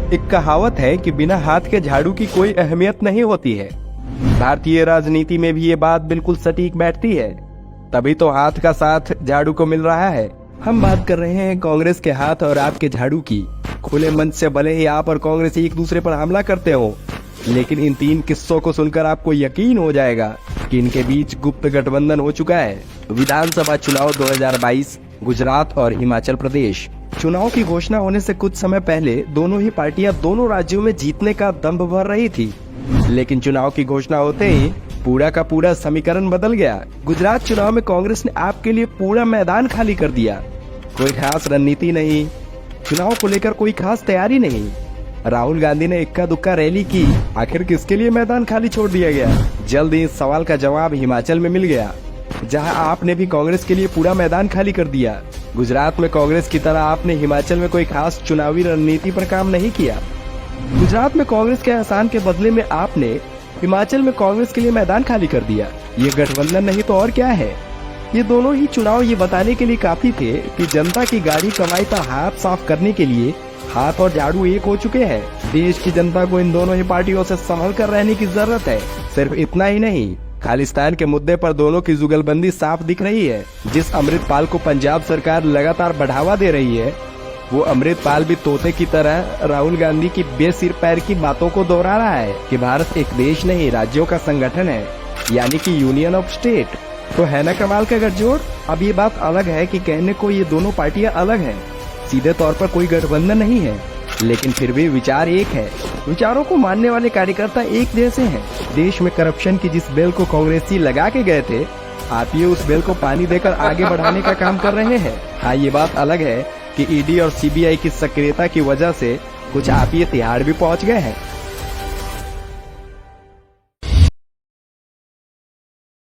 एक कहावत है कि बिना हाथ के झाड़ू की कोई अहमियत नहीं होती है। भारतीय राजनीति में भी ये बात बिल्कुल सटीक बैठती है, तभी तो हाथ का साथ झाड़ू को मिल रहा है। हम बात कर रहे हैं कांग्रेस के हाथ और आपके झाड़ू की। खुले मन से भले ही आप और कांग्रेस एक दूसरे पर हमला करते हो, लेकिन इन 3 किस्सों को सुनकर आपको यकीन हो जाएगा कि इनके बीच गुप्त गठबंधन हो चुका है। विधानसभा चुनाव 2022, गुजरात और हिमाचल प्रदेश। चुनाव की घोषणा होने से कुछ समय पहले दोनों ही पार्टियां दोनों राज्यों में जीतने का दंभ भर रही थी, लेकिन चुनाव की घोषणा होते ही पूरा का पूरा समीकरण बदल गया। गुजरात चुनाव में कांग्रेस ने आपके लिए पूरा मैदान खाली कर दिया। कोई खास रणनीति नहीं, चुनाव को लेकर कोई खास तैयारी नहीं। राहुल गांधी ने इक्का दुक्का रैली की, आखिर किसके लिए मैदान खाली छोड़ दिया गया? जल्द ही इस सवाल का जवाब हिमाचल में मिल गया, जहां आपने भी कांग्रेस के लिए पूरा मैदान खाली कर दिया। गुजरात में कांग्रेस की तरह आपने हिमाचल में कोई खास चुनावी रणनीति पर काम नहीं किया। गुजरात में कांग्रेस के एहसान के बदले में आपने हिमाचल में कांग्रेस के लिए मैदान खाली कर दिया। ये गठबंधन नहीं तो और क्या है? ये दोनों ही चुनाव ये बताने के लिए काफी थे कि जनता की गाड़ी कमाई का हाथ साफ करने के लिए हाथ और झाड़ू एक हो चुके हैं। देश की जनता को इन दोनों ही पार्टियों से संभल कर रहने की जरूरत है। सिर्फ इतना ही नहीं, खालिस्तान के मुद्दे पर दोनों की जुगलबंदी साफ दिख रही है। जिस अमृतपाल को पंजाब सरकार लगातार बढ़ावा दे रही है, वो अमृतपाल भी तोते की तरह राहुल गांधी की बेसिर पैर की बातों को दोहरा रहा है कि भारत एक देश नहीं राज्यों का संगठन है, यानी कि यूनियन ऑफ स्टेट। तो है ना कमाल का गठजोड़। अब ये बात अलग है कि कहने को ये दोनों पार्टियां अलग हैं, सीधे तौर पर कोई गठबंधन नहीं है, लेकिन फिर भी विचार एक है। विचारों को मानने वाले कार्यकर्ता एक जैसे हैं। देश में करप्शन की जिस बेल को कांग्रेसी लगा के गए थे, आप ये उस बेल को पानी देकर आगे बढ़ाने का काम कर रहे हैं। हाँ, ये बात अलग है कि ईडी और सीबीआई की सक्रियता की वजह से कुछ आप ये तिहाड़ भी पहुंच गए हैं।